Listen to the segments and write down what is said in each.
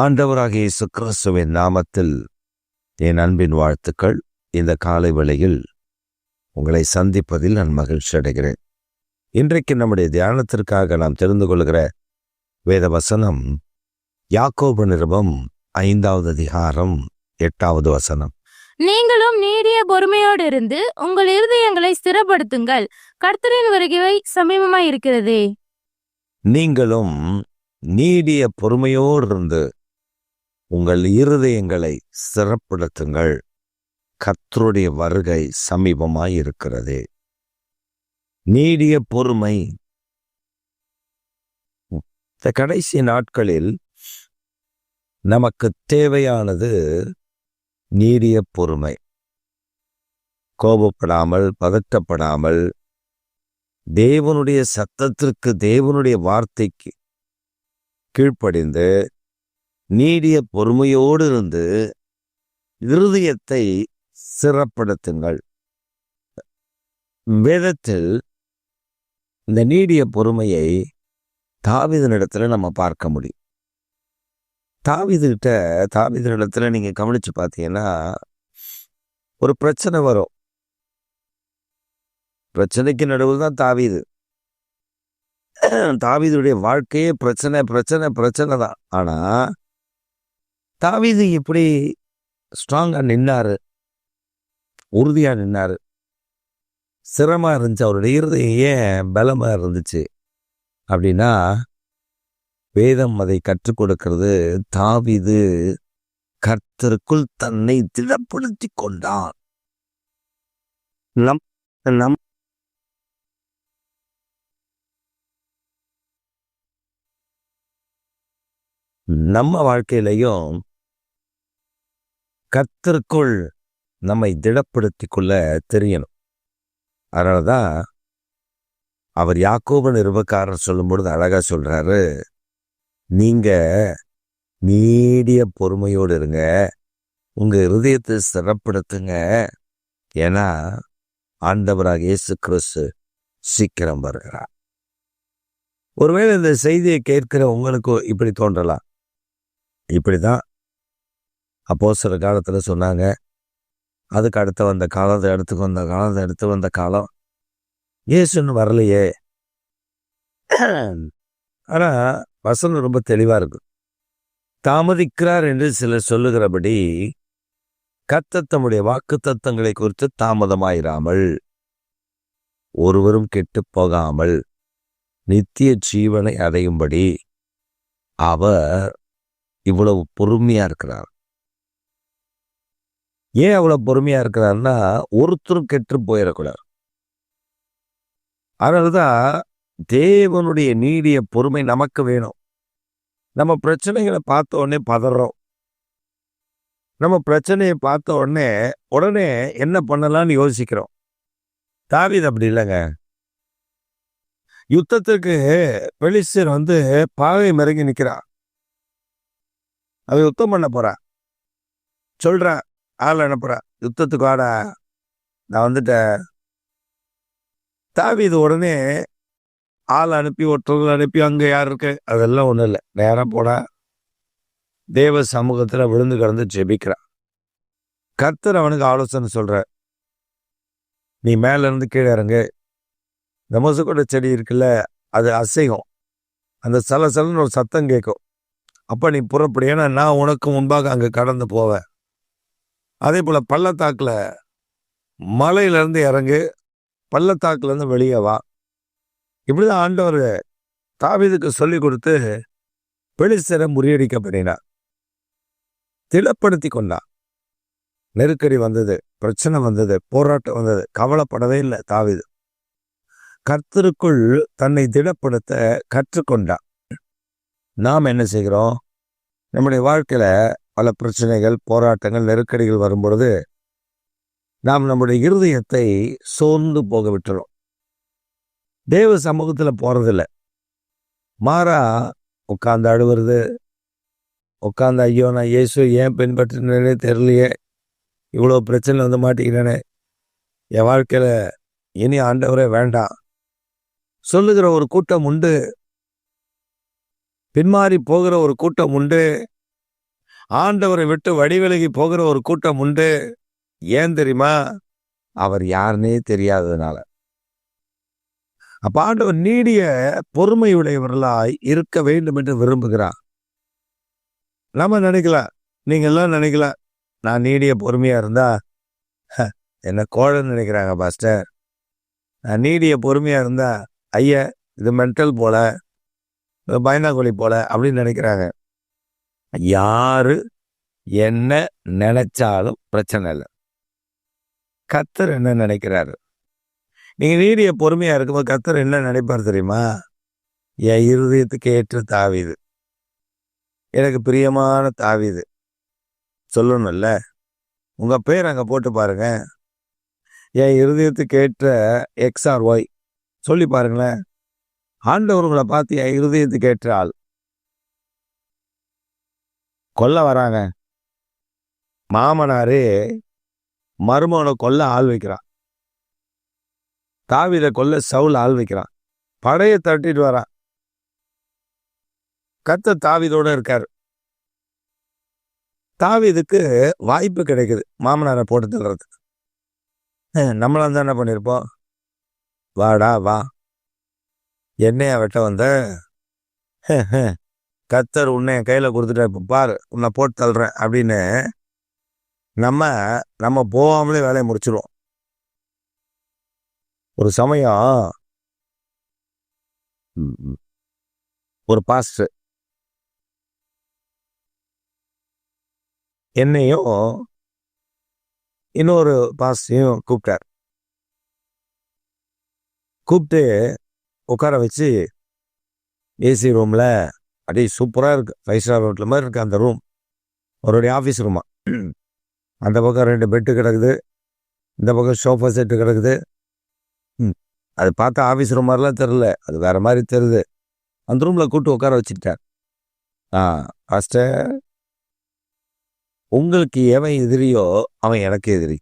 ஆண்டவராகிய இயேசு கிறிஸ்துவின் நாமத்தில் என் அன்பின் வாழ்த்துக்கள். இந்த காலை வேளையில் உங்களை சந்திப்பதில் நான் மகிழ்ச்சி அடைகிறேன். இன்றைக்கு நம்முடைய தியானத்திற்காக நாம் தெரிந்து கொள்கிற வேத வசனம் யாக்கோபு நிருபம் 5வது அதிகாரம் 8வது வசனம். நீங்களும் நீடிய பொறுமையோடு இருந்து உங்கள் இருதயங்களை ஸ்திரப்படுத்துங்கள், கர்த்தரின் வருகை சமீபமாய் இருக்கிறதே. நீங்களும் நீடிய பொறுமையோடு இருந்து உங்கள் இருதயங்களை ஸ்திரப்படுத்துங்கள், கர்த்தருடைய வருகை சமீபமாய் இருக்கிறது. நீடிய பொறுமை. இந்த கடைசி நாட்களில் நமக்கு தேவையானது நீடிய பொறுமை. கோபப்படாமல், பதட்டப்படாமல், தேவனுடைய சத்தத்திற்கு, தேவனுடைய வார்த்தைக்கு கீழ்ப்படிந்து நீடிய பொறுமையோடு இருந்து இருதயத்தை ஸ்திரப்படுத்துங்கள். வேதத்தில் இந்த நீடிய பொறுமையை தாவீதினிடத்துல நம்ம பார்க்க முடியும். தாவீதினிடத்துல நீங்க கவனிச்சு பார்த்தீங்கன்னா, ஒரு பிரச்சனை வரும். பிரச்சனைக்கு நடுவில் தான் தாவீதுடைய வாழ்க்கையே பிரச்சனை தான். ஆனா தாவீது இப்படி ஸ்ட்ராங்கா நின்னாரு, உறுதியா நின்னாரு. சிரமமா இருந்துச்சு, அவருடைய இருதயம் ஏன் பலமா இருந்துச்சு அப்படின்னா, வேதம் அதை கற்றுக் கொடுக்கிறது. தாவீது கர்த்தருக்குள் தன்னை திடப்படுத்தி கொண்டான். நம்ம வாழ்க்கையிலையும் கர்த்தருக்குள் நம்மை திடப்படுத்தி கொள்ள தெரியணும். அதனாலதான் அவர் யாக்கோபு நிருபக்காரர் சொல்லும் பொழுது அழகா சொல்றாரு, நீங்க நீடிய பொறுமையோடு இருங்க, உங்க இருதயத்தை ஸ்திரப்படுத்துங்க, ஏன்னா ஆண்டவராக இயேசு கிறிஸ்து சீக்கிரம் வருகிறார். ஒருவேளை இந்த செய்தியை கேட்கிற உங்களுக்கு இப்படி தோன்றலாம், இப்படிதான் அப்போஸ்தலர் காலத்துல சொன்னாங்க, அதுக்கு அடுத்து வந்த காலம், அடுத்து வந்த காலம், இயேசுன்னு வரலையே. ஆனா வசனம் ரொம்ப தெளிவா இருக்கு. தாமதிக்கிறார் என்று சிலர் சொல்லுகிறபடி கர்த்தர் தம்முடைய வாக்கு தத்தங்களை குறித்து தாமதமாயிராமல், ஒருவரும் கெட்டு போகாமல் நித்திய ஜீவனை அடையும்படி அவர் இவ்வளவு பொறுமையா இருக்கிறார். ஏன் அவ்வளவு பொறுமையா இருக்கிறார்னா, ஒருத்தரும் கெட்டு போயிடக்கூடாது. அதனாலதான் தேவனுடைய நீடிய பொறுமை நமக்கு வேணும். நம்ம பிரச்சனைகளை பார்த்த உடனே பதறோம். நம்ம பிரச்சனையை பார்த்த உடனே என்ன பண்ணலாம்னு யோசிக்கிறோம். தாவீது அப்படி இல்லைங்க. யுத்தத்துக்கு பெலிஸ்தர் பாகை மிறங்கி நிற்கிறான். அவன் யுத்தம் பண்ண போறான். சொல்றான், ஆள் அனுப்புறான், யுத்தத்துக்கு வாடா, நான் வந்துட்டேன். தாவீது உடனே ஆள் அனுப்பி, ஒற்றர்கள் அனுப்பி, அங்க யார் இருக்கு, அதெல்லாம் ஒண்ணும் இல்லை, நேரம் போடா, தேவ சமூகத்துல விழுந்து கிடந்து ஜெபிக்கிறான். கர்த்தர் அவனுக்கு ஆலோசனை சொல்ற, நீ மேல இருந்து கீழே இறங்கு, இந்த மொசுக்கொட்டை செடி இருக்குல்ல, அது அசையும், அந்த சலசலன்னு ஒரு சத்தம் கேட்கும், அப்ப நீ புறப்படு, ஏன்னா நான் உனக்கு முன்பாக அங்க கடந்து போவேன். அதே போல பள்ளத்தாக்குல மலையில இருந்து இறங்கு, பள்ளத்தாக்குல இருந்து வெளியே வா. இப்படிதான் ஆண்டவர் தாவீதுக்கு சொல்லி கொடுத்து பெலிஸ்தரை முறியடிக்க பண்ணினார், திடப்படுத்தி கொண்டான். நெருக்கடி வந்தது, பிரச்சனை வந்தது, போராட்டம் வந்தது, கவலைப்படவே இல்லை தாவீது. கர்த்தருக்குள் தன்னை திடப்படுத்த கற்றுக்கொண்டான். நாம் என்ன செய்கிறோம்? நம்முடைய வாழ்க்கையில பல பிரச்சனைகள், போராட்டங்கள், நெருக்கடிகள் வரும்பொழுது நாம் நம்முடைய இருதயத்தை சோர்ந்து போக விட்டுறோம். தேவ சமூகத்துல போறதில்லை, மாறா உட்கார்ந்து அழுவுறது, உட்கார்ந்து ஐயோ நான் இயேசு ஏன் பின்பற்றினே தெரியலையே, இவ்வளோ பிரச்சனை மாட்டிக்கிறேனே, என் வாழ்க்கையில இனி ஆண்டவரே வேண்டாம் சொல்லுகிற ஒரு கூட்டம் உண்டு. பின்மாறி போகிற ஒரு கூட்டம் உண்டு. ஆண்டவரை விட்டு வடிவிலகி போகிற ஒரு கூட்டம் உண்டு. ஏன் தெரியுமா? அவர் யாருன்னே தெரியாததுனால. அப்ப ஆண்டவர் நீடிய பொறுமையுடையவர்களாய் இருக்க வேண்டும் என்று விரும்புகிறார். நம்ம நினைக்கலாம், நீங்க எல்லாம் நினைக்கலாம், நான் நீடிய பொறுமையா இருந்தா என்ன கோழன்னு நினைக்கிறாங்க பாஸ்டர். நான் நீடிய பொறுமையா இருந்தா ஐயா இது மென்டல் போல, பயந்தாங்கொழி போல அப்படின்னு நினைக்கிறாங்க. யாரு என்ன நினைச்சாலும் பிரச்சனை இல்லை. கர்த்தர் என்ன நினைக்கிறாரு? நீங்க நீடிய பொறுமையா இருக்கும்போது கர்த்தர் என்ன நினைப்பார் தெரியுமா? என் இருதயத்துக்கு ஏற்ற தாவீது, எனக்கு பிரியமான தாவீது சொல்லணும்ல. உங்க பேர் அங்க போட்டு பாருங்க, என் இருதயத்துக்கு ஏற்ற XRY சொல்லி பாருங்களேன். ஆண்டவர் உங்களை பார்த்து என் இருதயத்துக்கு ஏற்ற ஆள். கொல்ல வராங்க, மாமனாரே மருமகனை கொல்ல ஆள் வைக்கிறான். தாவீதை கொல்ல சவுல் ஆள் வைக்கிறான். படையை தட்டிட்டு வரான். கர்த்தர் தாவீதோட இருக்காரு. தாவீதுக்கு வாய்ப்பு கிடைக்குது மாமனாரை போட்டு தள்ளுறதுக்கு. நம்மளாம் தான் என்ன பண்ணியிருப்போம்? வாடா வா, என்னையா வெட்ட வந்த? கர்த்தர் உன்னை என் கையில கொடுத்துட்டா, இப்ப பாரு உன்னை போட்டு தள்ளுறேன் அப்படின்னு நம்ம போகாமலே வேலையை முடிச்சிருவோம். ஒரு சமயம் ஒரு பாஸ்டர் என்னையும் இன்னொரு பாஸ்டரையும் கூப்பிட்டார். கூப்பிட்டு உட்கார வச்சு ஏசி ரூம்ல, அப்படியே சூப்பரா இருக்கு, 5 ஸ்டார் ஹோட்டல் மாதிரி இருக்கு அந்த ரூம். அவருடைய ஆஃபீஸ் ரூமா. அந்த பக்கம் 2 பெட்டு கிடக்குது, இந்த பக்கம் சோஃபா செட்டு கிடக்குது. அது பார்த்தா ஆஃபீஸ் ரூம் மாதிரிலாம் தெரில, அது வேற மாதிரி தெரியுது. அந்த ரூம்ல கூப்பிட்டு உட்கார வச்சுட்டார். பாஸ்டர், உங்களுக்கு எவன் எதிரியோ அவன் எனக்கு எதிரி.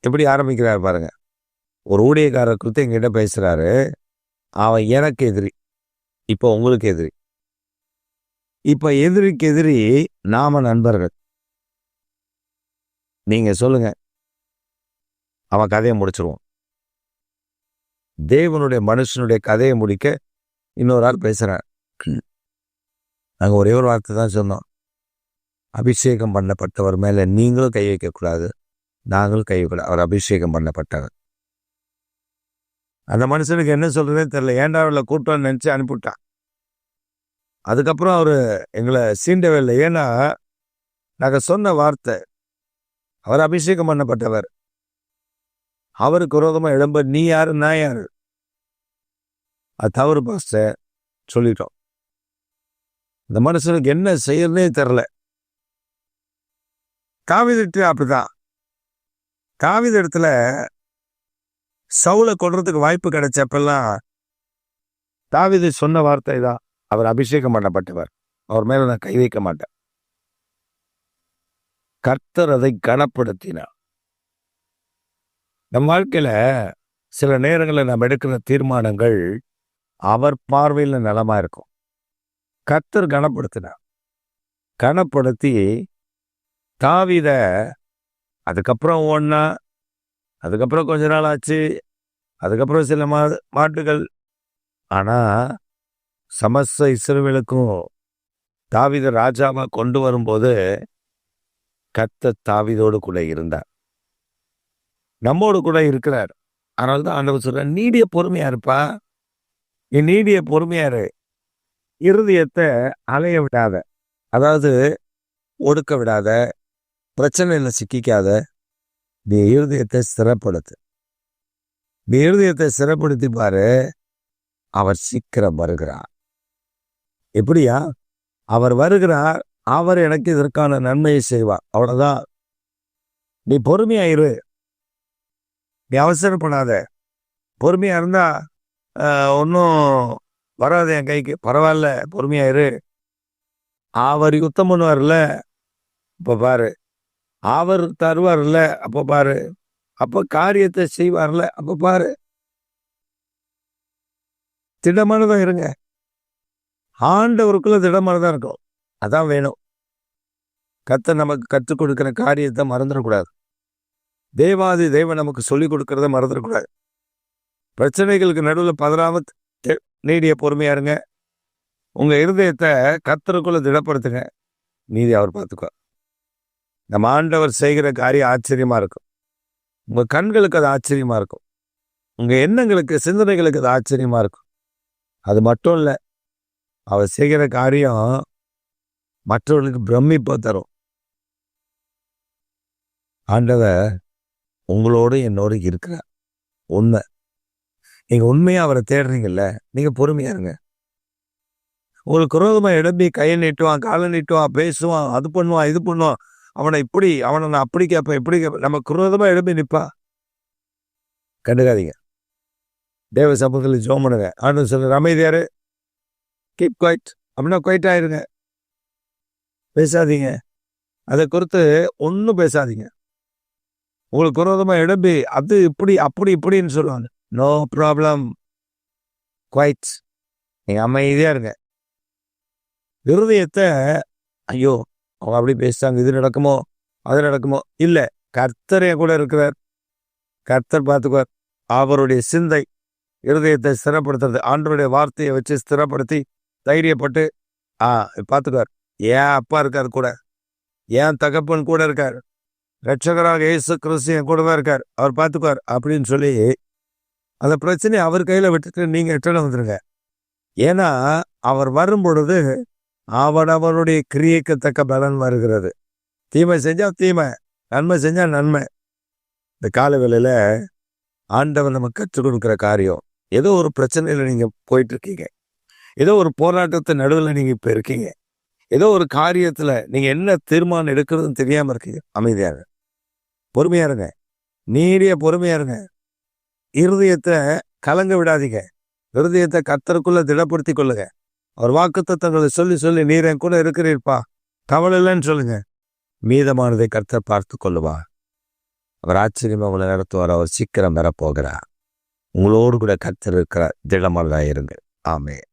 எப்படி ஆரம்பிக்கிறார் பாருங்க. ஒரு ஊழியக்காரர் குறித்து எங்கிட்ட பேசுறாரு, அவன் எனக்கு எதிரி, இப்போ உங்களுக்கு எதிரி. இப்ப எதிரிக்கு எதிரி நாம நண்பர்கள். நீங்க சொல்லுங்க, அவன் கதையை முடிச்சிருவோம். தேவனுடைய மனுஷனுடைய கதையை முடிக்க இன்னொரு ஆள் பேசுறார். நாங்க ஒரே ஒரு வார்த்தை தான் சொன்னோம், அபிஷேகம் பண்ணப்பட்டவர் மேல நீங்களும் கை வைக்க கூடாது, நாங்களும் கை வைக்கூடாது. அவர் அபிஷேகம் பண்ணப்பட்டவர். அந்த மனுஷனுக்கு என்ன சொல்றதே தெரியல. ஏன்டா அவளை கூட்டம் நினைச்சு அனுப்பிவிட்டான். அதுக்கப்புறம் அவரு எங்களை சீண்டவே இல்லை. ஏன்னா நாங்க சொன்ன வார்த்தை, அவர் அபிஷேகம் பண்ணப்பட்டவர், அவருக்கு விரோதமா எழும்ப நீ யாரு நான் யாரு? அது தவறு பாஸ்டர் சொல்லிட்டோம். இந்த மனுஷனுக்கு என்ன செய்யறதே தெரியல. தாவீது அப்படிதான். தாவீது இடத்துல சவுலை கொல்றதுக்கு வாய்ப்பு கிடைச்சப்பெல்லாம் தாவீது சொன்ன வார்த்தை தான், அவர் அபிஷேகம் பண்ணப்பட்டவர், அவர் மேல நான் கை வைக்க மாட்டேன். கர்த்தர் அதை கனப்படுத்தினார். நம் வாழ்க்கையில சில நேரங்களில் நாம் எடுக்கிற தீர்மானங்கள் அவர் பார்வையில் நலமா இருக்கும். கர்த்தர் கனப்படுத்தினார். கனப்படுத்தி தாவீத அதுக்கப்புறம் ஓடினா, அதுக்கப்புறம் கொஞ்ச நாள் ஆச்சு, அதுக்கப்புறம் சில மாட்டுகள். ஆனா சமஸ்த இஸ்ரவேலுக்கும் தாவீத ராஜாவா கொண்டு வரும்போது கர்த்தர் தாவீதோடு கூட இருந்தார், நம்மோடு கூட இருக்கிறார். அதனால தான் ஆண்டவர் சொல்ற, நீடிய பொறுமையா இருப்பா, நீ நீடிய பொறுமையா இரு, இருதயத்தை அலைய விடாத, அதாவது ஒடுக்க விடாத, பிரச்சனையில சிக்கிக்காத, நீ இருதயத்தை ஸ்திரப்படுத்து. நீ இருதயத்தை ஸ்திரப்படுத்தி பாரு, அவர் சீக்கிரம் வருகிறார். எப்படியா? அவர் வருகிறார், அவர் எனக்கு இதற்கான நன்மையை செய்வார். அவ்வளவுதான். நீ பொறுமையாயிரு, நீ அவசரப்படாத. பொறுமையா இருந்தா ஒன்றும் வராது என் கைக்கு, பரவாயில்ல, பொறுமையாயிரு. அவர் யுத்தம் பண்ணுவார்ல, இப்ப பாரு. அவர் தருவார்ல, அப்ப பாரு. அப்ப காரியத்தை செய்வார்ல, அப்ப பாரு. திடமானதான் இருங்க. ஆண்டவருக்குள்ள திடமானதான் இருக்கும், அதான் வேணும். கர்த்தர் நமக்கு கற்றுக் கொடுக்கிற காரியத்தை மறந்துடக்கூடாது. தேவாதி தேவன் நமக்கு சொல்லிக் கொடுக்கறத மறந்துடக்கூடாது. பிரச்சனைகளுக்கு நடுவில் பதறாம நீடிய பொறுமையா இருங்க. உங்க இருதயத்தை கர்த்தருக்குள்ள திடப்படுத்துங்க. நீதி அவர் பார்த்துக்குவார். நம்ம ஆண்டவர் செய்கிற காரியம் ஆச்சரியமா இருக்கும். உங்க கண்களுக்கு அது ஆச்சரியமா இருக்கும். உங்க எண்ணங்களுக்கு சிந்தனைகளுக்கு அது ஆச்சரியமா இருக்கும். அது மட்டும் இல்லை, அவர் செய்கிற காரியம் மற்றவர்களுக்கு பிரமிப்பை தரும். ஆண்டவர் உங்களோடு என்னோடு இருக்கிறார். உண்மை. நீங்க உண்மையா அவரை தேடுறீங்கல்ல, நீங்க பொறுமையா இருங்க. உங்களுக்கு விரோதமா எழுப்பி கையை நீட்டுவான், காலை நீட்டுவான், பேசுவான், அது பண்ணுவான், இது பண்ணுவான், அவனை நான் அப்படி கேட்பேன், இப்படி கேட்பேன், நம்ம விரோதமா எழுப்பி நிற்பா. கண்டுக்காதீங்க. தேவ சமூகத்தில் ஜெபம் பண்ணுங்க. ஆண்டு சொல்ற அமைதியாரு, கீப் குவைட் அப்படின்னா குவைட் ஆயிருங்க. பேசாதீங்க. அதை குறித்து ஒன்றும் பேசாதீங்க. உங்களுக்கு விரோதமா எழுப்பி அது இப்படி அப்படி இப்படின்னு சொல்லுவாங்க. No problem, quiet. நீங்க அமைதியா இருங்க. இருதயத்தை ஐயோ அவங்க அப்படி பேசிட்டாங்க, இது நடக்குமோ அது நடக்குமோ, இல்லை, கர்த்தர் என் கூட இருக்கிறார், கர்த்தர் பார்த்துக்குவார். அவருடைய சிந்தை இருதயத்தை ஸ்திரப்படுத்துறது. ஆண்டவருடைய வார்த்தையை வச்சு ஸ்திரப்படுத்தி தைரியப்பட்டு பார்த்துக்குவார். ஏன் அப்பா இருக்கார் கூட, ஏன் தகப்பன் கூட இருக்கார், ரட்சகராக இயேசு கிறிஸ்து என் கூட தான் இருக்கார், அவர் பார்த்துக்குவார் அப்படின்னு சொல்லி அந்த பிரச்சனையை அவர் கையில் விட்டுட்டு நீங்கள் எட்டன வந்துருங்க. ஏன்னா அவர் வரும் பொழுது அவருடைய கிரியைக்கு தக்க பலன் வருகிறது. தீமை செஞ்சா தீமை, நன்மை செஞ்சா நன்மை. இந்த கால வேளையில ஆண்டவர் நமக்கு கற்றுக் கொடுக்குற காரியம், ஏதோ ஒரு பிரச்சனையில நீங்க போயிட்டு இருக்கீங்க, ஏதோ ஒரு போராட்டத்தை நடுவில் நீங்க இப்ப இருக்கீங்க, ஏதோ ஒரு காரியத்துல நீங்க என்ன தீர்மானம் எடுக்கிறதுன்னு தெரியாம இருக்கீங்க. அமைதியா இருங்க, பொறுமையா இருங்க, நீடிய பொறுமையா இருங்க. இருதயத்தை கலங்க விடாதீங்க. இருதயத்தை கர்த்தருக்குள்ள திடப்படுத்தி கொள்ளுங்க. அவர் வாக்குத்தத்தங்களை சொல்லி சொல்லி நீர் என் கூட இருக்கிறீர்ப்பா, கவலை இல்லைன்னு சொல்லுங்க. மீதமானதை கர்த்தர் பார்த்து கொள்ளுவார். அவர் ஆச்சரியமா உங்களை நடத்துவார். அவர் சீக்கிரம் வரப்போகிறார். உங்களோடு கூட கர்த்தர் இருக்கிறார். திடமல்லா இருங்க. ஆமென்.